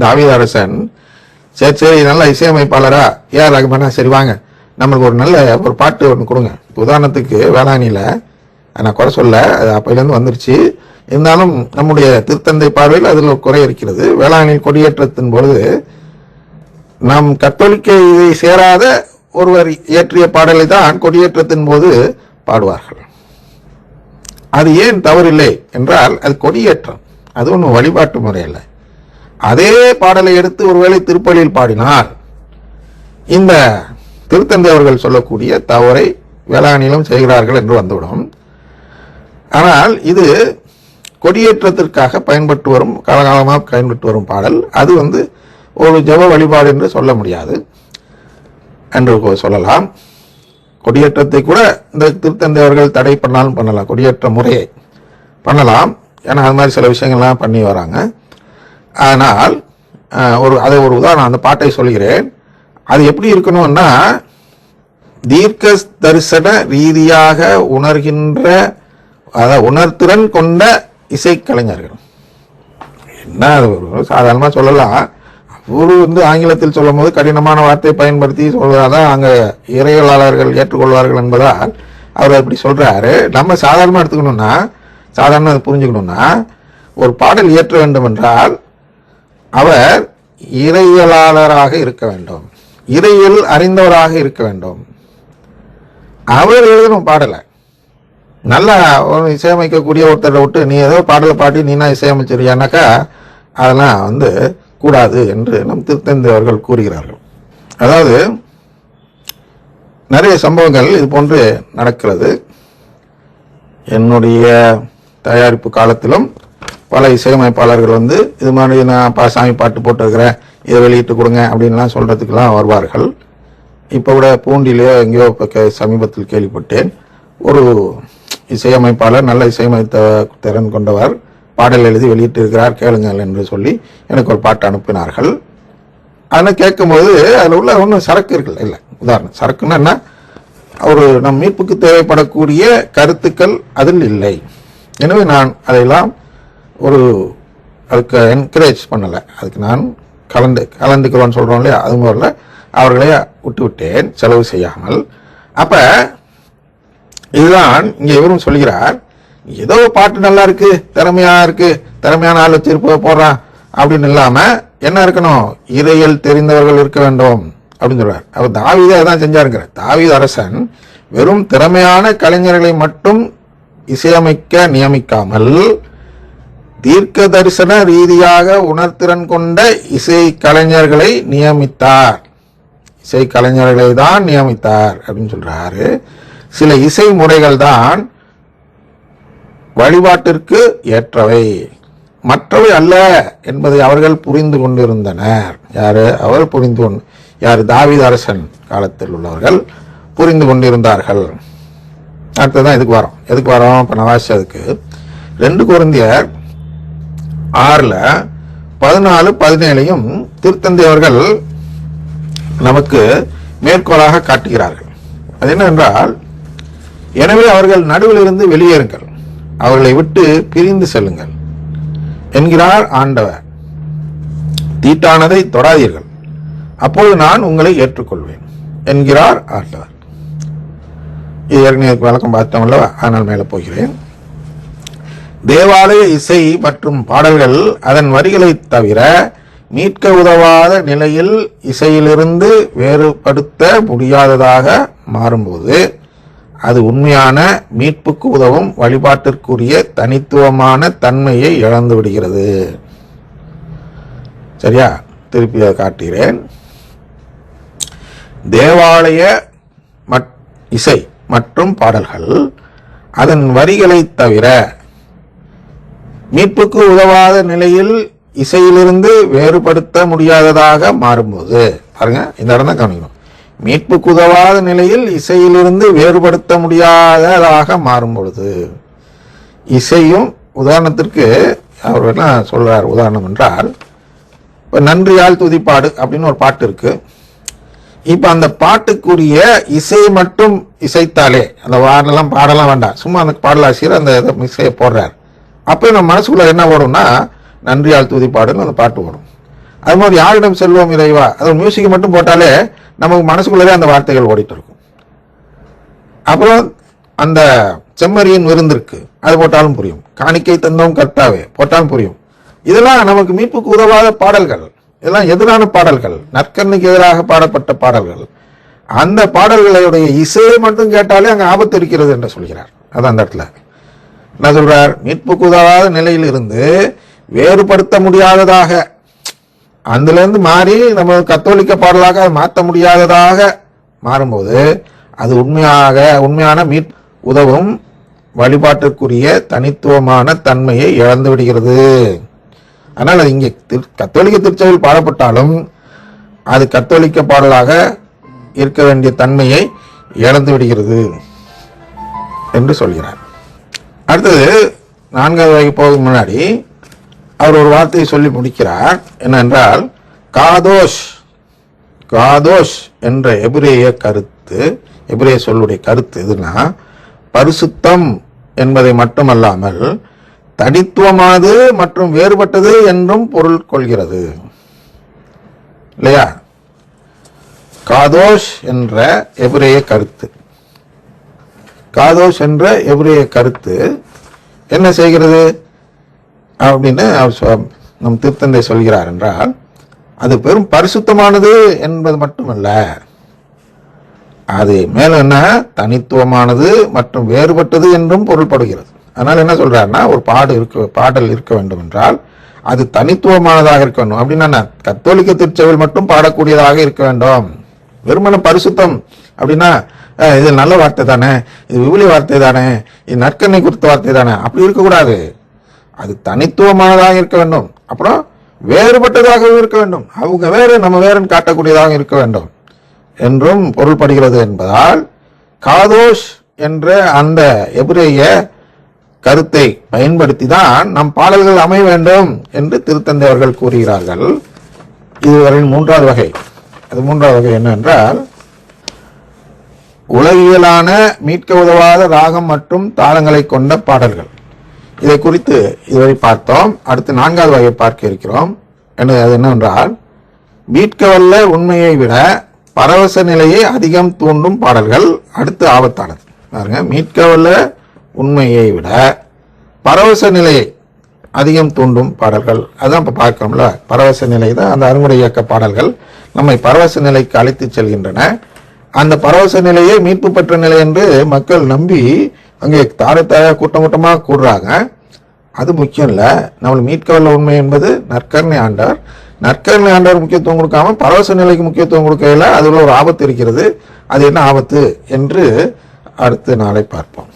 தாவீது அரசன் சரி நல்ல இசையமைப்பாளரா ஏஆர் ரஹ்மானா, சரி வாங்க நம்மளுக்கு ஒரு நல்ல ஒரு பாட்டு ஒன்று கொடுங்க. உதாரணத்துக்கு வேளாங்கண்ணியில் நான் குறை சொல்ல, அது அப்பையிலேருந்து வந்துருச்சு. இருந்தாலும் நம்முடைய திருத்தந்தை பார்வையில் அதில் ஒரு குறை இருக்கிறது. வேளாங்கண்ணியில் கொடியேற்றத்தின் பொழுது நம் கத்தோலிக்க இதை சேராத ஒருவர் இயற்றிய பாடலை தான் கொடியேற்றத்தின் போது பாடுவார்கள். அது ஏன் தவறில்லை என்றால் அது கொடியேற்றம், அது ஒன்றும் வழிபாட்டு முறை இல்லை. அதே பாடலை எடுத்து ஒருவேளை திருப்பலியில் பாடினால் இந்த திருத்தந்தை அவர்கள் சொல்லக்கூடிய தவறை வேளாங்கண்ணிலும் செய்கிறார்கள் என்று வந்துவிடும். ஆனால் இது கொடியேற்றத்திற்காக பயன்பட்டு வரும், காலகாலமாக பயன்பட்டு வரும் பாடல். அது ஒரு ஜெப வழிபாடு என்று சொல்ல முடியாது என்று சொல்லலாம். கொடியேற்றத்தை கூட இந்த திருத்தந்தை அவர்கள் தடை பண்ணாலும் பண்ணலாம், கொடியேற்ற முறையை பண்ணலாம். ஏன்னா அது மாதிரி சில விஷயங்கள்லாம் பண்ணி வராங்க. ஆனால் அதை ஒரு உதாரணம், அந்த பாட்டை சொல்கிறேன். அது எப்படி இருக்கணும்னா, தீர்க்க தரிசன ரீதியாக உணர்கின்ற, உணர்திறன் கொண்ட இசைக்கலைஞர்கள். என்ன சாதாரணமாக சொல்லலாம், அவரு ஆங்கிலத்தில் சொல்லும் போது கடினமான வார்த்தை பயன்படுத்தி சொல்வதாதான் அங்கே இறையலாளர்கள் ஏற்றுக்கொள்வார்கள் என்பதால் அவர் அப்படி சொல்றாரு. நம்ம சாதாரணமாக எடுத்துக்கணும்னா, சாதாரண புரிஞ்சுக்கணும்னா, ஒரு பாடல் இயற்ற வேண்டும் என்றால் அவர் இறையலாளராக இருக்க வேண்டும், இறையில் அறிந்தவராக இருக்க வேண்டும். அவர் எழுதணும் பாடலை. நல்லா இசையமைக்கக்கூடிய ஒருத்தரை விட்டு நீ ஏதோ பாடலை பாடி நீனா இசையமைச்சிருக்கியானாக்கா அதெல்லாம் கூடாது என்று நம் திருத்தந்தை அவர்கள் கூறுகிறார்கள். அதாவது நிறைய சம்பவங்கள் இது போன்று நடக்கிறது. என்னுடைய தயாரிப்பு காலத்திலும் பல இசையமைப்பாளர்கள் இது மாதிரி நான் சாமி பாட்டு போட்டிருக்கிறேன், இதை வெளியிட்டு கொடுங்க அப்படின்லாம் சொல்றதுக்கெல்லாம் வருவார்கள். இப்போ கூட பூண்டிலேயோ எங்கேயோ சமீபத்தில் கேள்விப்பட்டேன், ஒரு இசையமைப்பாளர் நல்ல இசையமைத்த திறன் கொண்டவர் பாடல் எழுதி வெளியிட்டு இருக்கிறார், கேளுங்கள் என்று சொல்லி எனக்கு ஒரு பாட்டு அனுப்பினார்கள். அதனால் கேட்கும்போது அதில் உள்ள ஒன்றும் சரக்கு இருக்குல்ல, இல்லை உதாரணம் சரக்குன்னா என்ன, நம் மீட்புக்கு தேவைப்படக்கூடிய கருத்துக்கள் அதில் இல்லை. எனவே நான் அதையெல்லாம் அதுக்கு என்கரேஜ் பண்ணலை, அதுக்கு நான் கலந்துக்கிறோன்னு சொல்கிறோம் இல்லையா, அது மாதிரில அவர்களே விட்டேன் செலவு செய்யாமல். அப்போ இதுதான் இங்கே இவரும் சொல்கிறார், ஏதோ பாட்டு நல்லா இருக்கு, திறமையான ஆள் வச்சிருப்ப போடுறான் அப்படின்னு இல்லாம என்ன இருக்கணும், இறையல் தெரிந்தவர்கள் இருக்க வேண்டும் அப்படின்னு சொல்றார். அவர் தாவீதை தான் செஞ்சாருங்கிற. தாவீது அரசன் வெறும் திறமையான கலைஞர்களை மட்டும் இசையமைக்க நியமிக்காமல் தீர்க்க தரிசன ரீதியாக உணர்திறன் கொண்ட இசை கலைஞர்களை நியமித்தார். இசை கலைஞர்களை தான் நியமித்தார் அப்படின்னு சொல்றாரு. சில இசை முறைகள் தான் வழிபாட்டிற்கு ஏற்றவை, மற்றவை அல்ல என்பதை அவர்கள் புரிந்து கொண்டிருந்தனர். யாரு தாவீது அரசன் காலத்தில் உள்ளவர்கள் புரிந்து கொண்டிருந்தார்கள். அடுத்ததான் எதுக்கு வரோம் இப்ப நான் வாசிச்சதுக்கு 2 கொரிந்தியர் 6:14-17 திருத்தந்தை அவர்கள் நமக்கு மேற்கோளாக காட்டுகிறார்கள். அது என்னவென்றால், எனவே அவர்கள் நடுவில் இருந்து வெளியேறுங்கள், அவர்களை விட்டு பிரிந்து செல்லுங்கள் என்கிறார் ஆண்டவர். தீட்டானதை தொடாதீர்கள், அப்போது நான் உங்களை ஏற்றுக்கொள்வேன் என்கிறார் ஆண்டவர். இது ஏற்கனவே வழக்கம் பார்த்தோம் அல்லவா, ஆனால் மேலே போகிறேன். தேவாலய இசை மற்றும் பாடல்கள் அதன் வரிகளை தவிர மீட்க உதவாத நிலையில் இசையிலிருந்து வேறுபடுத்த முடியாததாக மாறும்போது அது உண்மையான மீட்புக்கு உதவும் வழிபாட்டிற்குரிய தனித்துவமான தன்மையை இழந்து விடுகிறது. சரியா? திருப்பி அதை காட்டுகிறேன். தேவாலய இசை மற்றும் பாடல்கள் அதன் வரிகளை தவிர மீட்புக்கு உதவாத நிலையில் இசையிலிருந்து வேறுபடுத்த முடியாததாக மாறும்போது, பாருங்க இந்த இடம் தான் கவனிக்கணும், மீட்புக்கு உதவாத நிலையில் இசையிலிருந்து வேறுபடுத்த முடியாததாக மாறும் பொழுது, இசையும் உதாரணத்திற்கு அவர் என்ன சொல்றார், உதாரணம் என்றால் இப்போ நன்றியால் துதிப்பாடு அப்படின்னு ஒரு பாட்டு இருக்கு. இப்போ அந்த பாட்டுக்குரிய இசை மட்டும் இசைத்தாலே, அந்த வாரெல்லாம் பாடலாம் வேண்டாம், சும்மா அந்த பாடலாசிரியர் அந்த இசையை போடுறார். அப்போ நம்ம மனசுக்குள்ள என்ன ஓடும்னா நன்றியால் துதிப்பாடுன்னு அந்த பாட்டு வரும். அது மாதிரி யாரிடம் செல்வோம் இறைவா, அது மியூசிக் மட்டும் போட்டாலே நமக்கு மனசுக்குள்ளே அந்த வார்த்தைகள் ஓடிட்டு இருக்கும். அப்புறம் அந்த செம்மறியின் விருந்திற்கு அது போட்டாலும் புரியும். காணிக்கை தந்தோம் கர்த்தாவே போட்டாலும் புரியும். இதெல்லாம் நமக்கு மீட்புக்கு உதவாத பாடல்கள், இதெல்லாம் எதிரான பாடல்கள், நற்கருணைக்கு எதிராக பாடப்பட்ட பாடல்கள். அந்த பாடல்களுடைய இசையை மட்டும் கேட்டாலே அங்கே ஆபத்து இருக்கிறது என்று சொல்கிறார். அதான் அந்த இடத்துல என்ன சொல்றார், மீட்புக்கு உதவாத நிலையில் இருந்து வேறுபடுத்த முடியாததாக, அதுல இருந்து மாறி நம்ம கத்தோலிக்க பாடலாக மாற்ற முடியாததாக மாறும்போது அது உண்மையான உதவும் வழிபாட்டிற்குரிய தனித்துவமான தன்மையை இழந்து விடுகிறது. ஆனால் அது இங்கே கத்தோலிக்க திருச்சபையில் பாடப்பட்டாலும் அது கத்தோலிக்க பாடலாக இருக்க வேண்டிய தன்மையை இழந்து விடுகிறது என்று சொல்கிறார். அடுத்தது 4வது வகை போகும் முன்னாடி அவர் ஒரு வார்த்தையை சொல்லி முடிக்கிறார். என்னென்றால் காதோஷ் என்ற எபிரேய சொல்லுடைய கருத்து எதுனா, பரிசுத்தம் என்பதை மட்டுமல்லாமல் தனித்துவமானது மற்றும் வேறுபட்டது என்றும் பொருள் கொள்கிறது இல்லையா? காதோஷ் என்ற எபிரேய கருத்து என்ன செய்கிறது அப்படின்னு நம் திருத்தந்தை சொல்கிறார் என்றால், அது பெரும் பரிசுத்தமானது என்பது மட்டுமல்ல, அது மேலும் என்ன தனித்துவமானது மற்றும் வேறுபட்டது என்றும் பொருள்படுகிறது. அதனால என்ன சொல்றாருன்னா, ஒரு பாடல் இருக்க வேண்டும் என்றால் அது தனித்துவமானதாக இருக்க வேண்டும். அப்படின்னா கத்தோலிக்க திருச்சபையில் மட்டும் பாடக்கூடியதாக இருக்க வேண்டும். வெறுமன பரிசுத்தம் அப்படின்னா இது நல்ல வார்த்தை தானே, இது விவிலி வார்த்தை தானே, இது நற்கருணை குறித்த வார்த்தை தானே, அப்படி இருக்கக்கூடாது. அது தனித்துவமானதாக இருக்க வேண்டும். அப்புறம் வேறுபட்டதாகவும் இருக்க வேண்டும். அவங்க வேறு நம்ம வேறுன்னு காட்டக்கூடியதாக இருக்க வேண்டும் என்றும் பொருள்படுகிறது என்பதால் காதோஷ் என்ற அந்த எபிரேய கருத்தை பயன்படுத்தி தான் நம் பாடல்கள் அமைய வேண்டும் என்று திருத்தந்தை அவர்கள் கூறுகிறார்கள். இதுவரை 3வது வகை. அது 3வது வகை என்னவென்றால், உலகியலான மீட்க உதவாத ராகம் மற்றும் தாளங்களை கொண்ட பாடல்கள். இதை குறித்து இதுவரை பார்த்தோம். அடுத்து 4வது வகை பார்க்க இருக்கிறோம். அது என்னவென்றால், மீட்க வல்ல உண்மையை விட பரவச நிலையை அதிகம் தூண்டும் பாடல்கள். அடுத்து ஆபத்தானது பாருங்க, மீட்க வல்ல உண்மையை விட பரவச நிலையை அதிகம் தூண்டும் பாடல்கள். அதான் இப்ப பார்க்கிறோம்ல, பரவச நிலை தான் அந்த அருங்குடை இயக்க பாடல்கள் நம்மை பரவச நிலைக்கு அழைத்து செல்கின்றன. அந்த பரவச நிலையை மீட்பு பெற்ற நிலை என்று மக்கள் நம்பி அங்கே தாரத்தாயா கூட்டமாக கூடுறாங்க. அது முக்கியம் இல்ல. நம்மளை மீட்க வல்ல உண்மை என்பது நற்கருணை ஆண்டவர் முக்கியத்துவம் கொடுக்காம பரவச நிலைக்கு முக்கியத்துவம் கொடுக்கையில அதுல ஒரு ஆபத்து இருக்கிறது. அது என்ன ஆபத்து என்று அடுத்த நாளை பார்ப்போம்.